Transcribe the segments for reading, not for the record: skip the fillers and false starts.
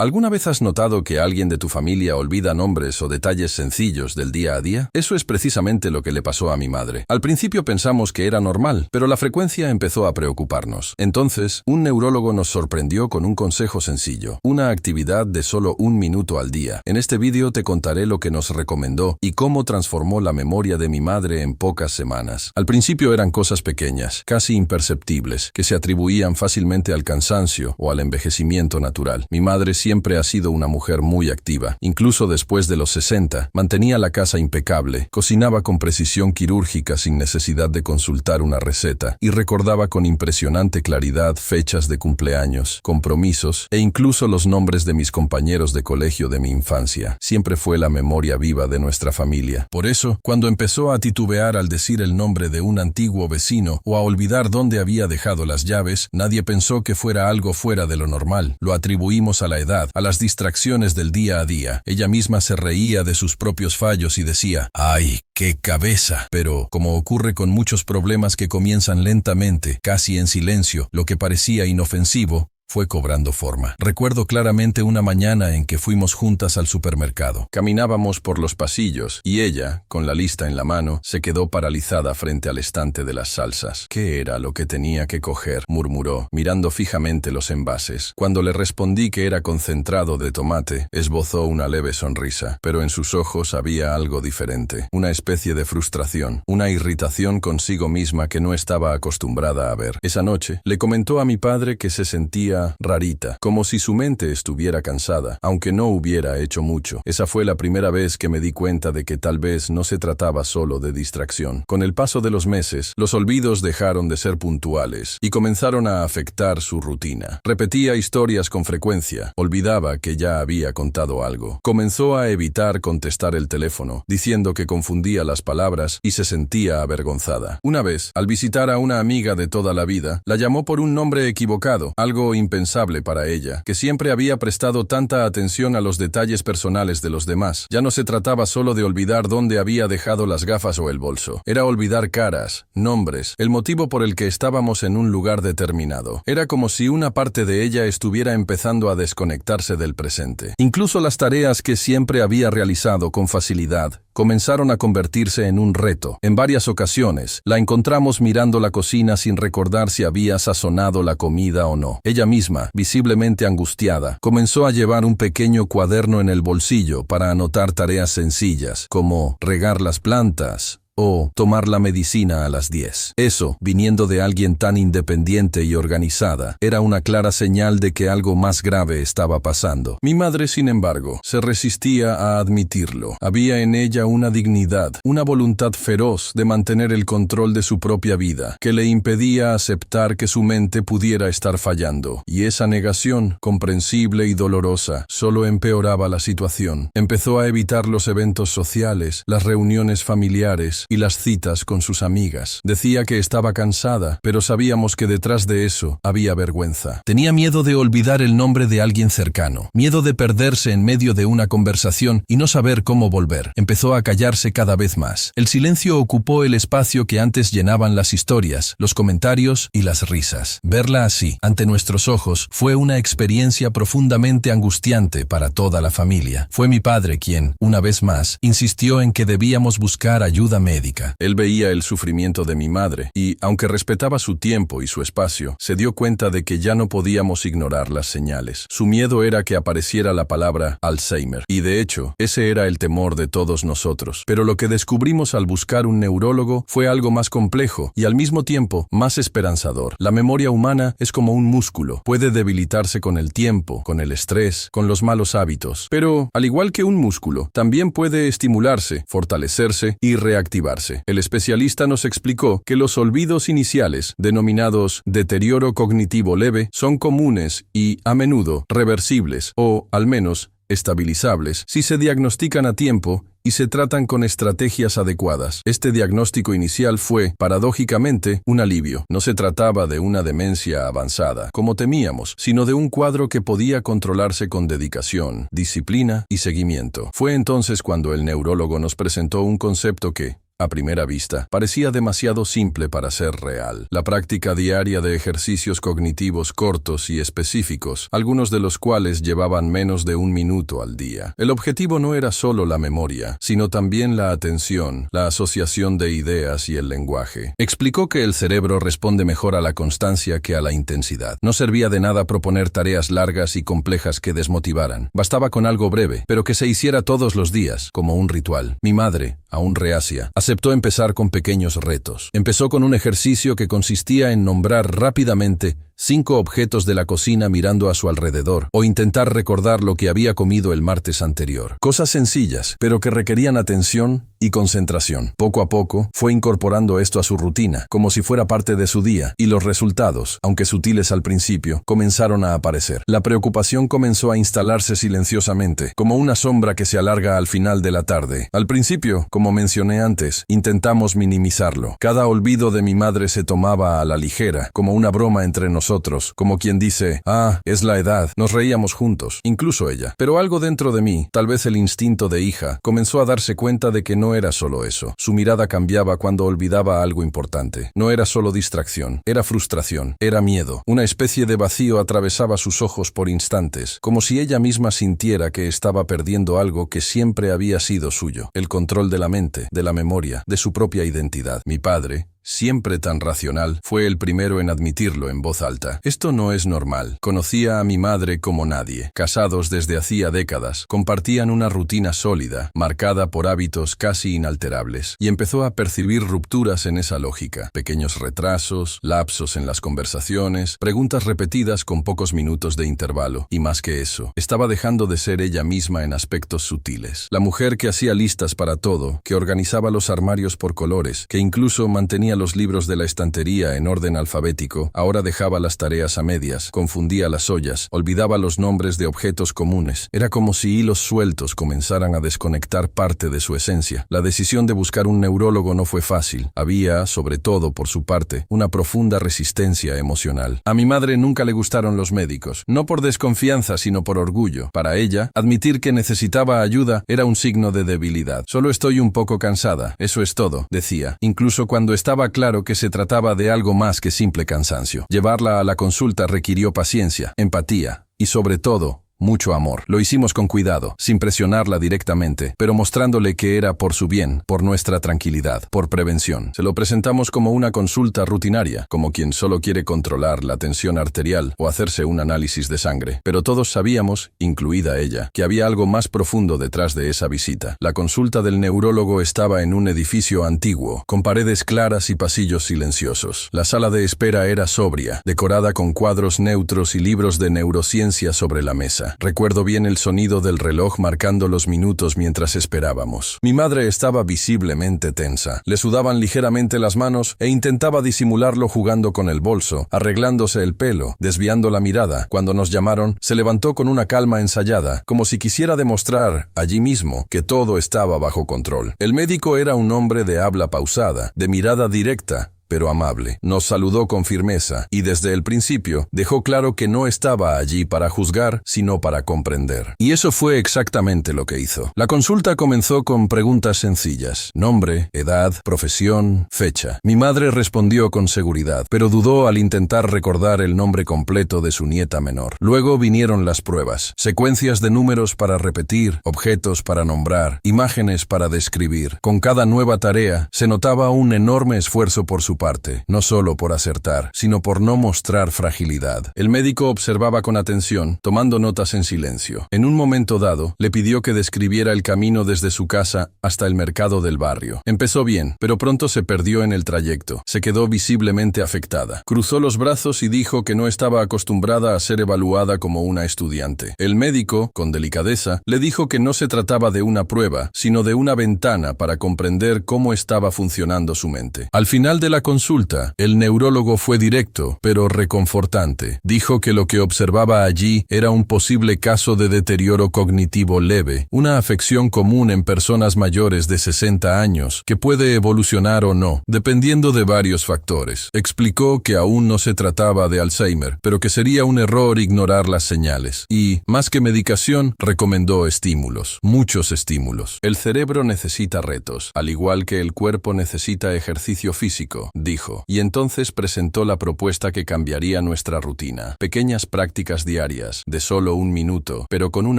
¿Alguna vez has notado que alguien de tu familia olvida nombres o detalles sencillos del día a día? Eso es precisamente lo que le pasó a mi madre. Al principio pensamos que era normal, pero la frecuencia empezó a preocuparnos. Entonces, un neurólogo nos sorprendió con un consejo sencillo, una actividad de solo 1 minuto al día. En este vídeo te contaré lo que nos recomendó y cómo transformó la memoria de mi madre en pocas semanas. Al principio eran cosas pequeñas, casi imperceptibles, que se atribuían fácilmente al cansancio o al envejecimiento natural. Mi madre siempre ha sido una mujer muy activa. Incluso después de los 60, mantenía la casa impecable, cocinaba con precisión quirúrgica sin necesidad de consultar una receta y recordaba con impresionante claridad fechas de cumpleaños, compromisos e incluso los nombres de mis compañeros de colegio de mi infancia. Siempre fue la memoria viva de nuestra familia. Por eso, cuando empezó a titubear al decir el nombre de un antiguo vecino o a olvidar dónde había dejado las llaves, nadie pensó que fuera algo fuera de lo normal. Lo atribuimos a la edad, a las distracciones del día a día. Ella misma se reía de sus propios fallos y decía, ¡ay, qué cabeza! Pero, como ocurre con muchos problemas que comienzan lentamente, casi en silencio, lo que parecía inofensivo, fue cobrando forma. Recuerdo claramente una mañana en que fuimos juntas al supermercado. Caminábamos por los pasillos y ella, con la lista en la mano, se quedó paralizada frente al estante de las salsas. ¿Qué era lo que tenía que coger?, murmuró, mirando fijamente los envases. Cuando le respondí que era concentrado de tomate, esbozó una leve sonrisa, pero en sus ojos había algo diferente, una especie de frustración, una irritación consigo misma que no estaba acostumbrada a ver. Esa noche, le comentó a mi padre que se sentía rarita, como si su mente estuviera cansada, aunque no hubiera hecho mucho. Esa fue la primera vez que me di cuenta de que tal vez no se trataba solo de distracción. Con el paso de los meses, los olvidos dejaron de ser puntuales y comenzaron a afectar su rutina. Repetía historias con frecuencia, olvidaba que ya había contado algo. Comenzó a evitar contestar el teléfono, diciendo que confundía las palabras y se sentía avergonzada. Una vez, al visitar a una amiga de toda la vida, la llamó por un nombre equivocado, algo impensable para ella, que siempre había prestado tanta atención a los detalles personales de los demás. Ya no se trataba solo de olvidar dónde había dejado las gafas o el bolso. Era olvidar caras, nombres, el motivo por el que estábamos en un lugar determinado. Era como si una parte de ella estuviera empezando a desconectarse del presente. Incluso las tareas que siempre había realizado con facilidad comenzaron a convertirse en un reto. En varias ocasiones, la encontramos mirando la cocina sin recordar si había sazonado la comida o no. Ella misma, visiblemente angustiada, comenzó a llevar un pequeño cuaderno en el bolsillo para anotar tareas sencillas, como regar las plantas o tomar la medicina a las 10. Eso, viniendo de alguien tan independiente y organizada, era una clara señal de que algo más grave estaba pasando. Mi madre, sin embargo, se resistía a admitirlo. Había en ella una dignidad, una voluntad feroz de mantener el control de su propia vida, que le impedía aceptar que su mente pudiera estar fallando. Y esa negación, comprensible y dolorosa, solo empeoraba la situación. Empezó a evitar los eventos sociales, las reuniones familiares y las citas con sus amigas. Decía que estaba cansada, pero sabíamos que detrás de eso había vergüenza. Tenía miedo de olvidar el nombre de alguien cercano, miedo de perderse en medio de una conversación y no saber cómo volver. Empezó a callarse cada vez más. El silencio ocupó el espacio que antes llenaban las historias, los comentarios y las risas. Verla así, ante nuestros ojos, fue una experiencia profundamente angustiante para toda la familia. Fue mi padre quien, una vez más, insistió en que debíamos buscar ayuda médica. Él veía el sufrimiento de mi madre y, aunque respetaba su tiempo y su espacio, se dio cuenta de que ya no podíamos ignorar las señales. Su miedo era que apareciera la palabra Alzheimer, y de hecho, ese era el temor de todos nosotros. Pero lo que descubrimos al buscar un neurólogo fue algo más complejo y al mismo tiempo más esperanzador. La memoria humana es como un músculo, puede debilitarse con el tiempo, con el estrés, con los malos hábitos. Pero, al igual que un músculo, también puede estimularse, fortalecerse y reactivarse. El especialista nos explicó que los olvidos iniciales, denominados deterioro cognitivo leve, son comunes y, a menudo, reversibles o, al menos, estabilizables si se diagnostican a tiempo y se tratan con estrategias adecuadas. Este diagnóstico inicial fue, paradójicamente, un alivio. No se trataba de una demencia avanzada, como temíamos, sino de un cuadro que podía controlarse con dedicación, disciplina y seguimiento. Fue entonces cuando el neurólogo nos presentó un concepto que, a primera vista, parecía demasiado simple para ser real. La práctica diaria de ejercicios cognitivos cortos y específicos, algunos de los cuales llevaban menos de 1 minuto al día. El objetivo no era solo la memoria, sino también la atención, la asociación de ideas y el lenguaje. Explicó que el cerebro responde mejor a la constancia que a la intensidad. No servía de nada proponer tareas largas y complejas que desmotivaran. Bastaba con algo breve, pero que se hiciera todos los días, como un ritual. Mi madre, aún reacia, aceptó empezar con pequeños retos. Empezó con un ejercicio que consistía en nombrar rápidamente 5 objetos de la cocina mirando a su alrededor, o intentar recordar lo que había comido el martes anterior. Cosas sencillas, pero que requerían atención y concentración. Poco a poco, fue incorporando esto a su rutina, como si fuera parte de su día, y los resultados, aunque sutiles al principio, comenzaron a aparecer. La preocupación comenzó a instalarse silenciosamente, como una sombra que se alarga al final de la tarde. Al principio, como mencioné antes, intentamos minimizarlo. Cada olvido de mi madre se tomaba a la ligera, como una broma entre nosotros, como quien dice, es la edad. Nos reíamos juntos, incluso ella. Pero algo dentro de mí, tal vez el instinto de hija, comenzó a darse cuenta de que no era solo eso. Su mirada cambiaba cuando olvidaba algo importante. No era solo distracción, era frustración, era miedo. Una especie de vacío atravesaba sus ojos por instantes, como si ella misma sintiera que estaba perdiendo algo que siempre había sido suyo. El control de la mente, de la memoria, de su propia identidad. Mi padre, siempre tan racional, fue el primero en admitirlo en voz alta. Esto no es normal. Conocía a mi madre como nadie. Casados desde hacía décadas, compartían una rutina sólida, marcada por hábitos casi inalterables, y empezó a percibir rupturas en esa lógica. Pequeños retrasos, lapsos en las conversaciones, preguntas repetidas con pocos minutos de intervalo, y más que eso, estaba dejando de ser ella misma en aspectos sutiles. La mujer que hacía listas para todo, que organizaba los armarios por colores, que incluso mantenía los libros de la estantería en orden alfabético, ahora dejaba las tareas a medias, confundía las ollas, olvidaba los nombres de objetos comunes. Era como si hilos sueltos comenzaran a desconectar parte de su esencia. La decisión de buscar un neurólogo no fue fácil. Había, sobre todo por su parte, una profunda resistencia emocional. A mi madre nunca le gustaron los médicos, no por desconfianza sino por orgullo. Para ella, admitir que necesitaba ayuda era un signo de debilidad. Solo estoy un poco cansada, eso es todo, decía, incluso cuando estaba claro que se trataba de algo más que simple cansancio. Llevarla a la consulta requirió paciencia, empatía y, sobre todo, mucho amor. Lo hicimos con cuidado, sin presionarla directamente, pero mostrándole que era por su bien, por nuestra tranquilidad, por prevención. Se lo presentamos como una consulta rutinaria, como quien solo quiere controlar la tensión arterial o hacerse un análisis de sangre. Pero todos sabíamos, incluida ella, que había algo más profundo detrás de esa visita. La consulta del neurólogo estaba en un edificio antiguo, con paredes claras y pasillos silenciosos. La sala de espera era sobria, decorada con cuadros neutros y libros de neurociencia sobre la mesa. Recuerdo bien el sonido del reloj marcando los minutos mientras esperábamos. Mi madre estaba visiblemente tensa. Le sudaban ligeramente las manos e intentaba disimularlo jugando con el bolso, arreglándose el pelo, desviando la mirada. Cuando nos llamaron, se levantó con una calma ensayada, como si quisiera demostrar, allí mismo, que todo estaba bajo control. El médico era un hombre de habla pausada, de mirada directa, pero amable. Nos saludó con firmeza y desde el principio dejó claro que no estaba allí para juzgar, sino para comprender. Y eso fue exactamente lo que hizo. La consulta comenzó con preguntas sencillas: nombre, edad, profesión, fecha. Mi madre respondió con seguridad, pero dudó al intentar recordar el nombre completo de su nieta menor. Luego vinieron las pruebas, secuencias de números para repetir, objetos para nombrar, imágenes para describir. Con cada nueva tarea se notaba un enorme esfuerzo por su parte, no solo por acertar, sino por no mostrar fragilidad. El médico observaba con atención, tomando notas en silencio. En un momento dado, le pidió que describiera el camino desde su casa hasta el mercado del barrio. Empezó bien, pero pronto se perdió en el trayecto. Se quedó visiblemente afectada. Cruzó los brazos y dijo que no estaba acostumbrada a ser evaluada como una estudiante. El médico, con delicadeza, le dijo que no se trataba de una prueba, sino de una ventana para comprender cómo estaba funcionando su mente. Al final de la consulta, el neurólogo fue directo, pero reconfortante. Dijo que lo que observaba allí era un posible caso de deterioro cognitivo leve, una afección común en personas mayores de 60 años, que puede evolucionar o no, dependiendo de varios factores. Explicó que aún no se trataba de Alzheimer, pero que sería un error ignorar las señales. Y, más que medicación, recomendó estímulos, muchos estímulos. El cerebro necesita retos, al igual que el cuerpo necesita ejercicio físico, dijo, y entonces presentó la propuesta que cambiaría nuestra rutina. Pequeñas prácticas diarias, de solo un minuto, pero con un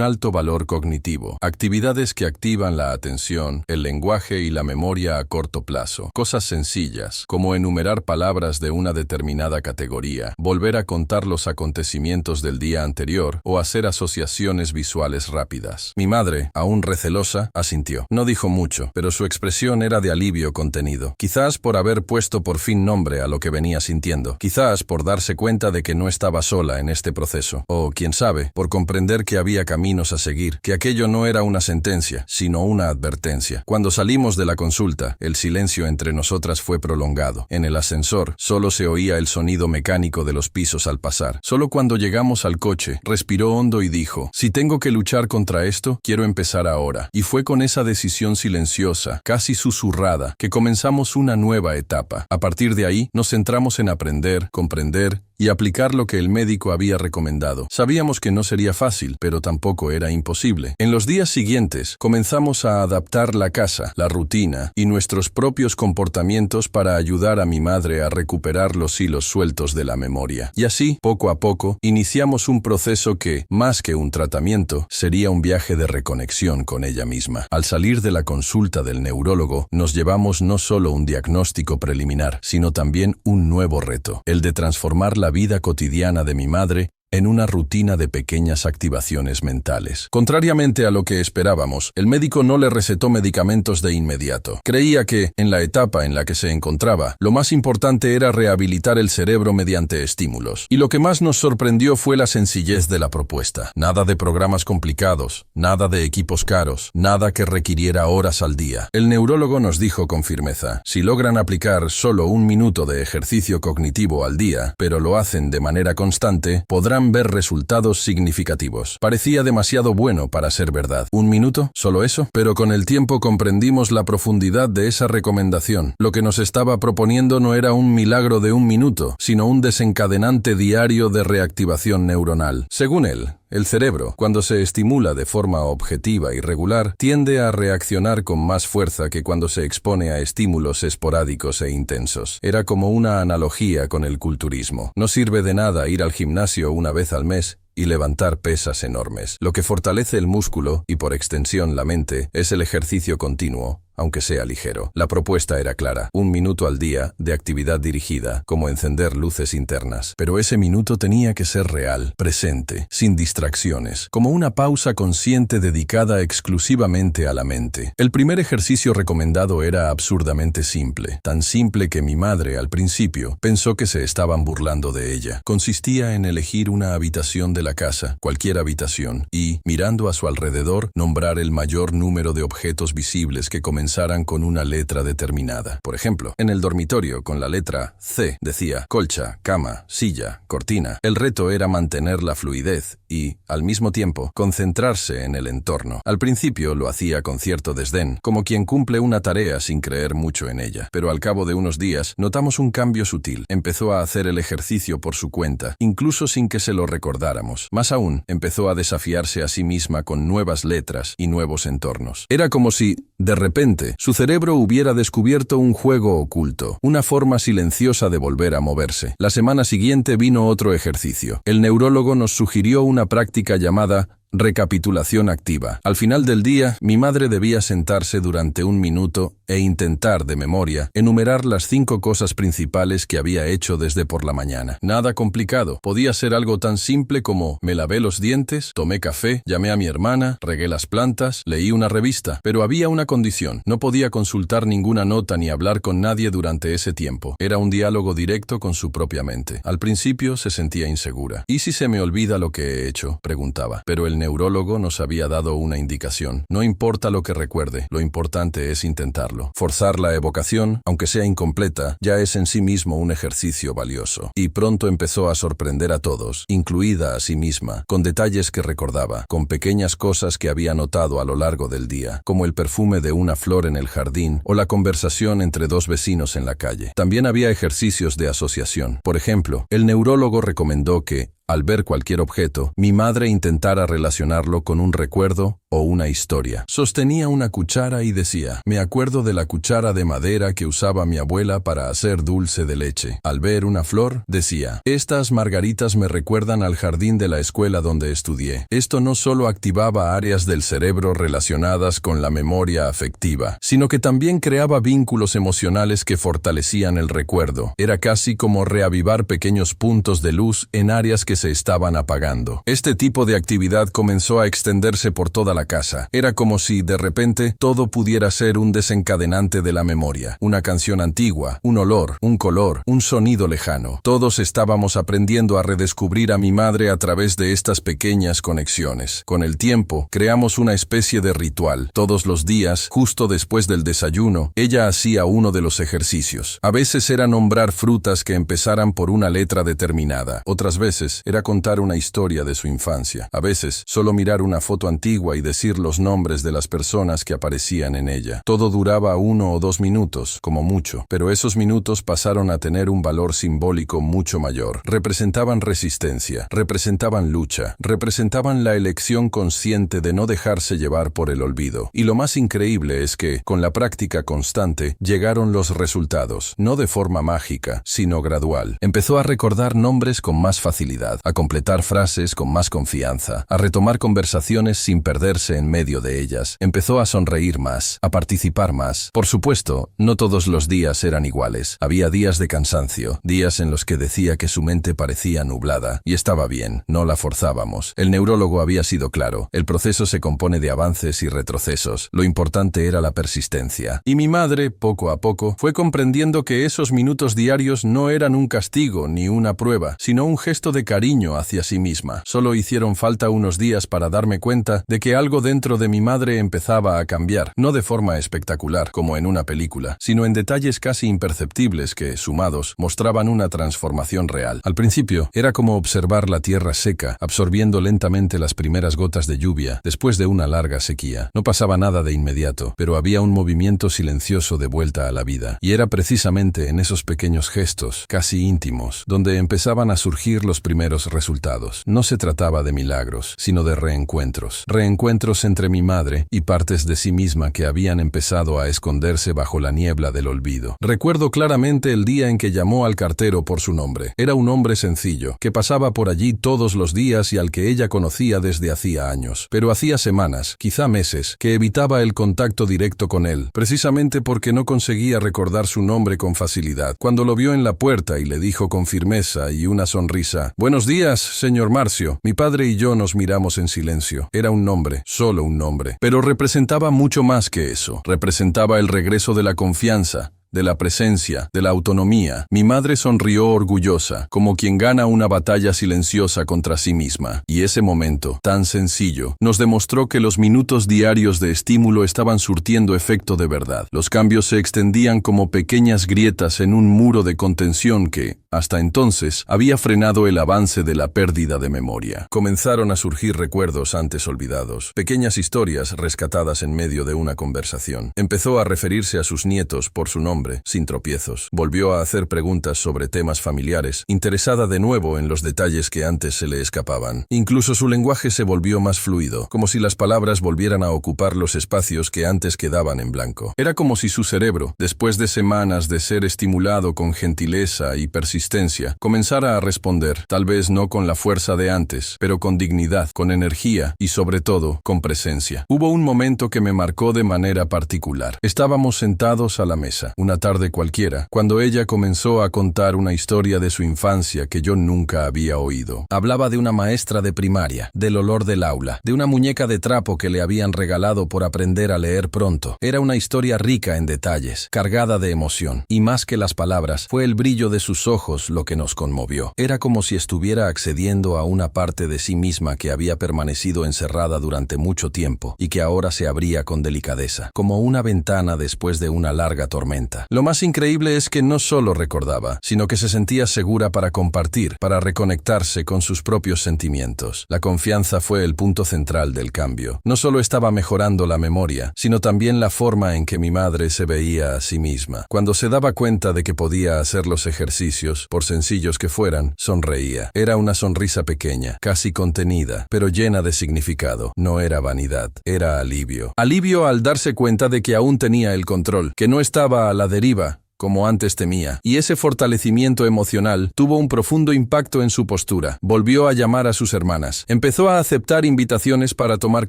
alto valor cognitivo. Actividades que activan la atención, el lenguaje y la memoria a corto plazo. Cosas sencillas, como enumerar palabras de una determinada categoría, volver a contar los acontecimientos del día anterior o hacer asociaciones visuales rápidas. Mi madre, aún recelosa, asintió. No dijo mucho, pero su expresión era de alivio contenido. Quizás por haber puesto por fin nombre a lo que venía sintiendo. Quizás por darse cuenta de que no estaba sola en este proceso. O, quién sabe, por comprender que había caminos a seguir, que aquello no era una sentencia, sino una advertencia. Cuando salimos de la consulta, el silencio entre nosotras fue prolongado. En el ascensor, solo se oía el sonido mecánico de los pisos al pasar. Solo cuando llegamos al coche, respiró hondo y dijo, si tengo que luchar contra esto, quiero empezar ahora. Y fue con esa decisión silenciosa, casi susurrada, que comenzamos una nueva etapa. A partir de ahí, nos centramos en aprender, comprender y aplicar lo que el médico había recomendado. Sabíamos que no sería fácil, pero tampoco era imposible. En los días siguientes, comenzamos a adaptar la casa, la rutina y nuestros propios comportamientos para ayudar a mi madre a recuperar los hilos sueltos de la memoria. Y así, poco a poco, iniciamos un proceso que, más que un tratamiento, sería un viaje de reconexión con ella misma. Al salir de la consulta del neurólogo, nos llevamos no solo un diagnóstico preliminar, sino también un nuevo reto, el de transformar la vida cotidiana de mi madre en una rutina de pequeñas activaciones mentales. Contrariamente a lo que esperábamos, el médico no le recetó medicamentos de inmediato. Creía que, en la etapa en la que se encontraba, lo más importante era rehabilitar el cerebro mediante estímulos. Y lo que más nos sorprendió fue la sencillez de la propuesta. Nada de programas complicados, nada de equipos caros, nada que requiriera horas al día. El neurólogo nos dijo con firmeza, si logran aplicar solo un minuto de ejercicio cognitivo al día, pero lo hacen de manera constante, podrán ver resultados significativos. Parecía demasiado bueno para ser verdad. ¿Un minuto? ¿Solo eso? Pero con el tiempo comprendimos la profundidad de esa recomendación. Lo que nos estaba proponiendo no era un milagro de un minuto, sino un desencadenante diario de reactivación neuronal. Según él, el cerebro, cuando se estimula de forma objetiva y regular, tiende a reaccionar con más fuerza que cuando se expone a estímulos esporádicos e intensos. Era como una analogía con el culturismo. No sirve de nada ir al gimnasio una vez al mes y levantar pesas enormes. Lo que fortalece el músculo, y por extensión la mente, es el ejercicio continuo, aunque sea ligero. La propuesta era clara, 1 minuto al día de actividad dirigida, como encender luces internas. Pero ese minuto tenía que ser real, presente, sin distracciones, como una pausa consciente dedicada exclusivamente a la mente. El primer ejercicio recomendado era absurdamente simple, tan simple que mi madre, al principio, pensó que se estaban burlando de ella. Consistía en elegir una habitación de la casa, cualquier habitación, y, mirando a su alrededor, nombrar el mayor número de objetos visibles que comenzaran con una letra determinada. Por ejemplo, en el dormitorio, con la letra C, decía colcha, cama, silla, cortina. El reto era mantener la fluidez y, al mismo tiempo, concentrarse en el entorno. Al principio lo hacía con cierto desdén, como quien cumple una tarea sin creer mucho en ella. Pero al cabo de unos días, notamos un cambio sutil. Empezó a hacer el ejercicio por su cuenta, incluso sin que se lo recordáramos. Más aún, empezó a desafiarse a sí misma con nuevas letras y nuevos entornos. Era como si, de repente, su cerebro hubiera descubierto un juego oculto, una forma silenciosa de volver a moverse. La semana siguiente vino otro ejercicio. El neurólogo nos sugirió una práctica llamada recapitulación activa. Al final del día, mi madre debía sentarse durante 1 minuto e intentar, de memoria, enumerar las 5 cosas principales que había hecho desde por la mañana. Nada complicado. Podía ser algo tan simple como me lavé los dientes, tomé café, llamé a mi hermana, regué las plantas, leí una revista. Pero había una condición. No podía consultar ninguna nota ni hablar con nadie durante ese tiempo. Era un diálogo directo con su propia mente. Al principio se sentía insegura. ¿Y si se me olvida lo que he hecho?, preguntaba. Pero el neurólogo nos había dado una indicación. No importa lo que recuerde, lo importante es intentarlo. hacerlo. Forzar la evocación, aunque sea incompleta, ya es en sí mismo un ejercicio valioso. Y pronto empezó a sorprender a todos, incluida a sí misma, con detalles que recordaba, con pequeñas cosas que había notado a lo largo del día, como el perfume de una flor en el jardín o la conversación entre dos vecinos en la calle. También había ejercicios de asociación. Por ejemplo, el neurólogo recomendó que, al ver cualquier objeto, mi madre intentara relacionarlo con un recuerdo o una historia. Sostenía una cuchara y decía, me acuerdo de la cuchara de madera que usaba mi abuela para hacer dulce de leche. Al ver una flor, decía, estas margaritas me recuerdan al jardín de la escuela donde estudié. Esto no solo activaba áreas del cerebro relacionadas con la memoria afectiva, sino que también creaba vínculos emocionales que fortalecían el recuerdo. Era casi como reavivar pequeños puntos de luz en áreas que se estaban apagando. Este tipo de actividad comenzó a extenderse por toda la casa. Era como si, de repente, todo pudiera ser un desencadenante de la memoria. Una canción antigua, un olor, un color, un sonido lejano. Todos estábamos aprendiendo a redescubrir a mi madre a través de estas pequeñas conexiones. Con el tiempo, creamos una especie de ritual. Todos los días, justo después del desayuno, ella hacía uno de los ejercicios. A veces era nombrar frutas que empezaran por una letra determinada. Otras veces era contar una historia de su infancia. A veces, solo mirar una foto antigua y decir los nombres de las personas que aparecían en ella. Todo duraba 1 o 2 minutos, como mucho, pero esos minutos pasaron a tener un valor simbólico mucho mayor. Representaban resistencia, representaban lucha, representaban la elección consciente de no dejarse llevar por el olvido. Y lo más increíble es que, con la práctica constante, llegaron los resultados, no de forma mágica, sino gradual. Empezó a recordar nombres con más facilidad, a completar frases con más confianza, a retomar conversaciones sin perderse en medio de ellas. Empezó a sonreír más, a participar más. Por supuesto, no todos los días eran iguales. Había días de cansancio, días en los que decía que su mente parecía nublada, y estaba bien, no la forzábamos. El neurólogo había sido claro, el proceso se compone de avances y retrocesos. Lo importante era la persistencia. Y mi madre, poco a poco, fue comprendiendo que esos minutos diarios no eran un castigo ni una prueba, sino un gesto de cariño hacia sí misma. Solo hicieron falta unos días para darme cuenta de que algo dentro de mi madre empezaba a cambiar, no de forma espectacular, como en una película, sino en detalles casi imperceptibles que, sumados, mostraban una transformación real. Al principio, era como observar la tierra seca, absorbiendo lentamente las primeras gotas de lluvia, después de una larga sequía. No pasaba nada de inmediato, pero había un movimiento silencioso de vuelta a la vida, y era precisamente en esos pequeños gestos, casi íntimos, donde empezaban a surgir los primeros resultados. No se trataba de milagros, sino de reencuentros. Reencuentros entre mi madre y partes de sí misma que habían empezado a esconderse bajo la niebla del olvido. Recuerdo claramente el día en que llamó al cartero por su nombre. Era un hombre sencillo, que pasaba por allí todos los días y al que ella conocía desde hacía años. Pero hacía semanas, quizá meses, que evitaba el contacto directo con él, precisamente porque no conseguía recordar su nombre con facilidad. Cuando lo vio en la puerta y le dijo con firmeza y una sonrisa, «Buenos días, señor Marcio». Mi padre y yo nos miramos en silencio. Era un nombre, solo un nombre, pero representaba mucho más que eso. Representaba el regreso de la confianza, de la presencia, de la autonomía. Mi madre sonrió orgullosa, como quien gana una batalla silenciosa contra sí misma. Y ese momento, tan sencillo, nos demostró que los minutos diarios de estímulo estaban surtiendo efecto de verdad. Los cambios se extendían como pequeñas grietas en un muro de contención que, hasta entonces, había frenado el avance de la pérdida de memoria. Comenzaron a surgir recuerdos antes olvidados, pequeñas historias rescatadas en medio de una conversación. Empezó a referirse a sus nietos por su nombre, sin tropiezos. Volvió a hacer preguntas sobre temas familiares, interesada de nuevo en los detalles que antes se le escapaban. Incluso su lenguaje se volvió más fluido, como si las palabras volvieran a ocupar los espacios que antes quedaban en blanco. Era como si su cerebro, después de semanas de ser estimulado con gentileza y persistencia, comenzara a responder, tal vez no con la fuerza de antes, pero con dignidad, con energía y sobre todo, con presencia. Hubo un momento que me marcó de manera particular. Estábamos sentados a la mesa, una una tarde cualquiera, cuando ella comenzó a contar una historia de su infancia que yo nunca había oído. Hablaba de una maestra de primaria, del olor del aula, de una muñeca de trapo que le habían regalado por aprender a leer pronto. Era una historia rica en detalles, cargada de emoción, y más que las palabras, fue el brillo de sus ojos lo que nos conmovió. Era como si estuviera accediendo a una parte de sí misma que había permanecido encerrada durante mucho tiempo y que ahora se abría con delicadeza, como una ventana después de una larga tormenta. Lo más increíble es que no solo recordaba, sino que se sentía segura para compartir, para reconectarse con sus propios sentimientos. La confianza fue el punto central del cambio. No solo estaba mejorando la memoria, sino también la forma en que mi madre se veía a sí misma. Cuando se daba cuenta de que podía hacer los ejercicios, por sencillos que fueran, sonreía. Era una sonrisa pequeña, casi contenida, pero llena de significado. No era vanidad, era alivio. Alivio al darse cuenta de que aún tenía el control, que no estaba a la deriva, como antes temía, y ese fortalecimiento emocional tuvo un profundo impacto en su postura. Volvió a llamar a sus hermanas. Empezó a aceptar invitaciones para tomar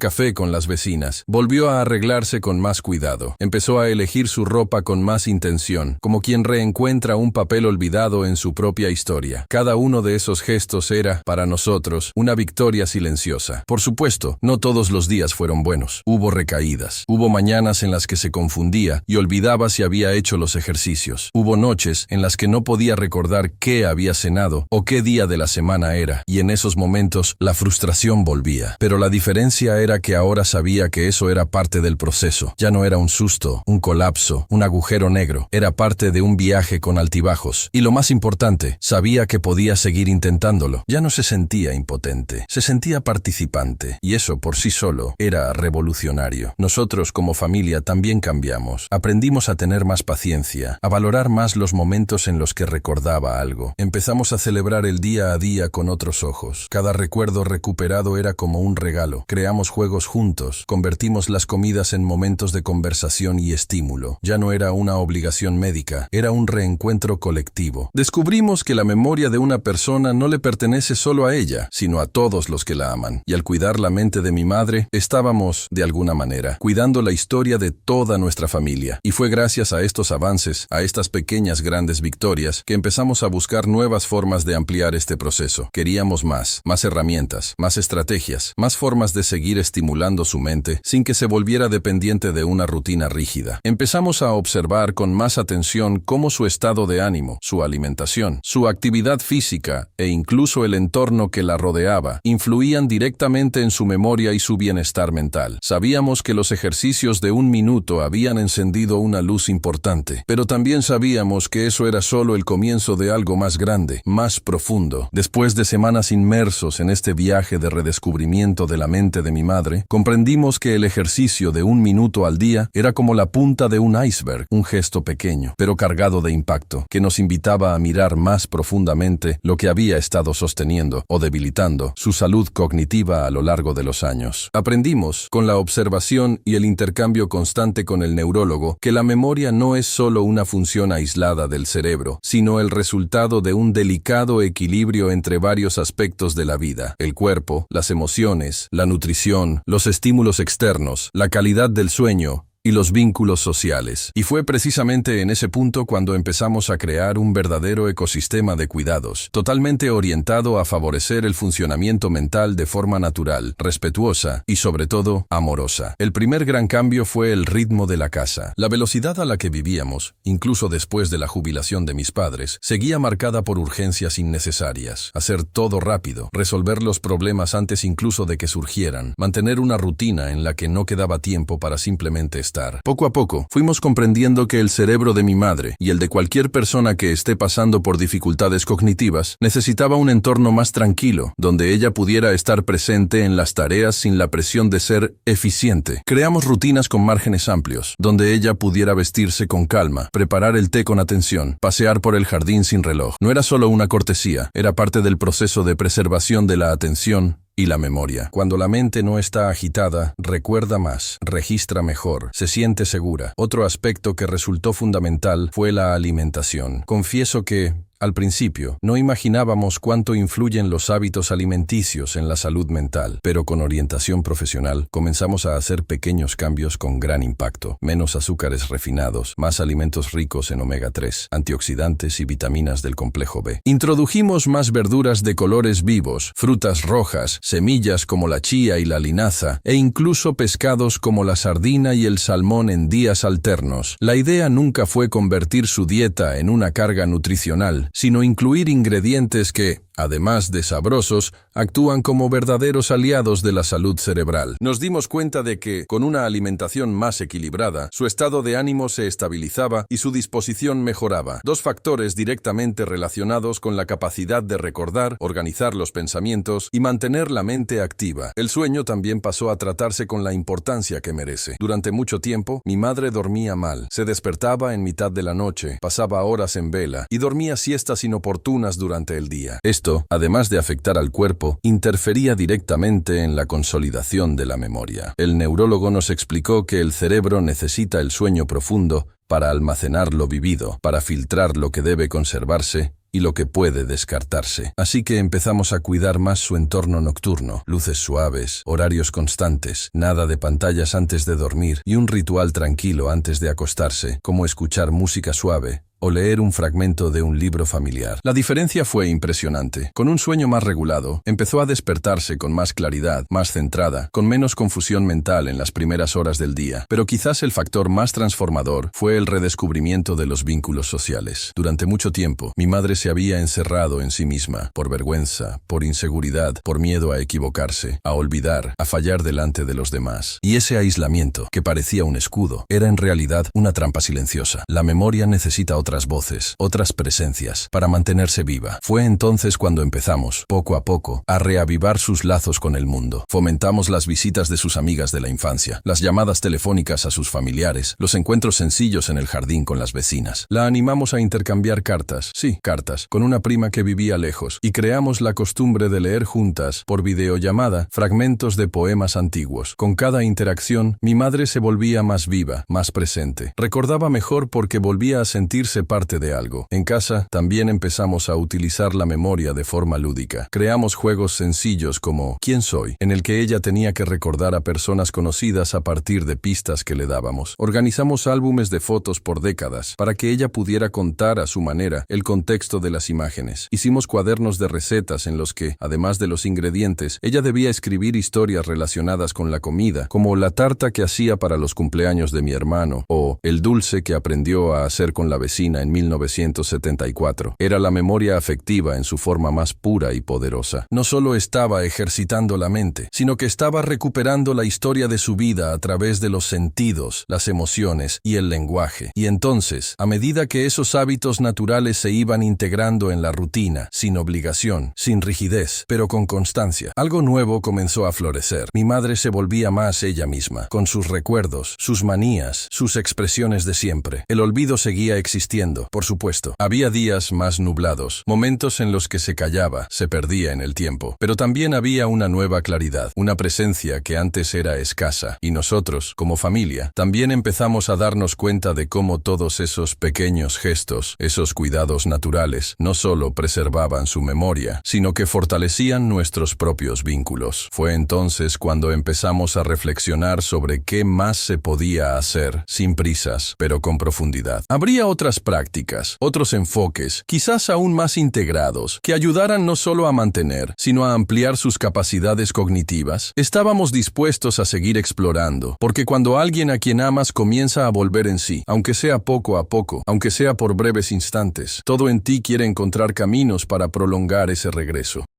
café con las vecinas. Volvió a arreglarse con más cuidado. Empezó a elegir su ropa con más intención, como quien reencuentra un papel olvidado en su propia historia. Cada uno de esos gestos era, para nosotros, una victoria silenciosa. Por supuesto, no todos los días fueron buenos. Hubo recaídas. Hubo mañanas en las que se confundía y olvidaba si había hecho los ejercicios. Hubo noches en las que no podía recordar qué había cenado o qué día de la semana era, y en esos momentos la frustración volvía. Pero la diferencia era que ahora sabía que eso era parte del proceso. Ya no era un susto, un colapso, un agujero negro. Era parte de un viaje con altibajos. Y lo más importante, sabía que podía seguir intentándolo. Ya no se sentía impotente, se sentía participante, y eso por sí solo era revolucionario. Nosotros como familia también cambiamos. Aprendimos a tener más paciencia, a valorar más los momentos en los que recordaba algo. Empezamos a celebrar el día a día con otros ojos. Cada recuerdo recuperado era como un regalo. Creamos juegos juntos, convertimos las comidas en momentos de conversación y estímulo. Ya no era una obligación médica, era un reencuentro colectivo. Descubrimos que la memoria de una persona no le pertenece solo a ella, sino a todos los que la aman. Y al cuidar la mente de mi madre, estábamos, de alguna manera, cuidando la historia de toda nuestra familia. Y fue gracias a estos avances, a estas pequeñas grandes victorias, que empezamos a buscar nuevas formas de ampliar este proceso. Queríamos más herramientas, más estrategias, más formas de seguir estimulando su mente sin que se volviera dependiente de una rutina rígida. Empezamos a observar con más atención cómo su estado de ánimo, su alimentación, su actividad física e incluso el entorno que la rodeaba influían directamente en su memoria y su bienestar mental. Sabíamos que los ejercicios de 1 minuto habían encendido una luz importante, pero también sabíamos que eso era solo el comienzo de algo más grande, más profundo. Después de semanas inmersos en este viaje de redescubrimiento de la mente de mi madre, comprendimos que el ejercicio de 1 minuto al día era como la punta de un iceberg, un gesto pequeño, pero cargado de impacto, que nos invitaba a mirar más profundamente lo que había estado sosteniendo o debilitando su salud cognitiva a lo largo de los años. Aprendimos, con la observación y el intercambio constante con el neurólogo, que la memoria no es solo una función aislada del cerebro, sino el resultado de un delicado equilibrio entre varios aspectos de la vida: el cuerpo, las emociones, la nutrición, los estímulos externos, la calidad del sueño y los vínculos sociales. Y fue precisamente en ese punto cuando empezamos a crear un verdadero ecosistema de cuidados, totalmente orientado a favorecer el funcionamiento mental de forma natural, respetuosa y, sobre todo, amorosa. El primer gran cambio fue el ritmo de la casa. La velocidad a la que vivíamos, incluso después de la jubilación de mis padres, seguía marcada por urgencias innecesarias. Hacer todo rápido, resolver los problemas antes incluso de que surgieran, mantener una rutina en la que no quedaba tiempo para simplemente estar. Poco a poco, fuimos comprendiendo que el cerebro de mi madre y el de cualquier persona que esté pasando por dificultades cognitivas necesitaba un entorno más tranquilo, donde ella pudiera estar presente en las tareas sin la presión de ser eficiente. Creamos rutinas con márgenes amplios, donde ella pudiera vestirse con calma, preparar el té con atención, pasear por el jardín sin reloj. No era solo una cortesía, era parte del proceso de preservación de la atención y la memoria. Cuando la mente no está agitada, recuerda más, registra mejor, se siente segura. Otro aspecto que resultó fundamental fue la alimentación. Confieso que, Al principio, no imaginábamos cuánto influyen los hábitos alimenticios en la salud mental, pero con orientación profesional comenzamos a hacer pequeños cambios con gran impacto. Menos azúcares refinados, más alimentos ricos en omega 3, antioxidantes y vitaminas del complejo B. Introdujimos más verduras de colores vivos, frutas rojas, semillas como la chía y la linaza, e incluso pescados como la sardina y el salmón en días alternos. La idea nunca fue convertir su dieta en una carga nutricional, sino incluir ingredientes que, además de sabrosos, actúan como verdaderos aliados de la salud cerebral. Nos dimos cuenta de que, con una alimentación más equilibrada, su estado de ánimo se estabilizaba y su disposición mejoraba. Dos factores directamente relacionados con la capacidad de recordar, organizar los pensamientos y mantener la mente activa. El sueño también pasó a tratarse con la importancia que merece. Durante mucho tiempo, mi madre dormía mal. Se despertaba en mitad de la noche, pasaba horas en vela y dormía siestas inoportunas durante el día. Esto, además de afectar al cuerpo, interfería directamente en la consolidación de la memoria. El neurólogo nos explicó que el cerebro necesita el sueño profundo para almacenar lo vivido, para filtrar lo que debe conservarse y lo que puede descartarse. Así que empezamos a cuidar más su entorno nocturno, luces suaves, horarios constantes, nada de pantallas antes de dormir y un ritual tranquilo antes de acostarse, como escuchar música suave o leer un fragmento de un libro familiar. La diferencia fue impresionante. Con un sueño más regulado, empezó a despertarse con más claridad, más centrada, con menos confusión mental en las primeras horas del día. Pero quizás el factor más transformador fue el redescubrimiento de los vínculos sociales. Durante mucho tiempo, mi madre se había encerrado en sí misma, por vergüenza, por inseguridad, por miedo a equivocarse, a olvidar, a fallar delante de los demás. Y ese aislamiento, que parecía un escudo, era en realidad una trampa silenciosa. La memoria necesita otras voces, otras presencias, para mantenerse viva. Fue entonces cuando empezamos, poco a poco, a reavivar sus lazos con el mundo. Fomentamos las visitas de sus amigas de la infancia, las llamadas telefónicas a sus familiares, los encuentros sencillos en el jardín con las vecinas. La animamos a intercambiar cartas, sí, cartas, con una prima que vivía lejos, y creamos la costumbre de leer juntas, por videollamada, fragmentos de poemas antiguos. Con cada interacción, mi madre se volvía más viva, más presente. Recordaba mejor porque volvía a sentirse parte de algo. En casa, también empezamos a utilizar la memoria de forma lúdica. Creamos juegos sencillos como ¿Quién soy?, en el que ella tenía que recordar a personas conocidas a partir de pistas que le dábamos. Organizamos álbumes de fotos por décadas, para que ella pudiera contar a su manera el contexto de las imágenes. Hicimos cuadernos de recetas en los que, además de los ingredientes, ella debía escribir historias relacionadas con la comida, como la tarta que hacía para los cumpleaños de mi hermano, o el dulce que aprendió a hacer con la vecina en 1974. Era la memoria afectiva en su forma más pura y poderosa. No solo estaba ejercitando la mente, sino que estaba recuperando la historia de su vida a través de los sentidos, las emociones y el lenguaje. Y entonces, a medida que esos hábitos naturales se iban integrando en la rutina, sin obligación, sin rigidez, pero con constancia, algo nuevo comenzó a florecer. Mi madre se volvía más ella misma, con sus recuerdos, sus manías, sus expresiones de siempre. El olvido seguía existiendo, por supuesto. Había días más nublados, momentos en los que se callaba, se perdía en el tiempo. Pero también había una nueva claridad, una presencia que antes era escasa. Y nosotros, como familia, también empezamos a darnos cuenta de cómo todos esos pequeños gestos, esos cuidados naturales, no solo preservaban su memoria, sino que fortalecían nuestros propios vínculos. Fue entonces cuando empezamos a reflexionar sobre qué más se podía hacer, sin prisas, pero con profundidad. Habría otras prácticas, otros enfoques, quizás aún más integrados, que ayudaran no solo a mantener, sino a ampliar sus capacidades cognitivas. Estábamos dispuestos a seguir explorando, porque cuando alguien a quien amas comienza a volver en sí, aunque sea poco a poco, aunque sea por breves instantes, todo en ti quiere encontrar caminos para prolongar ese regreso.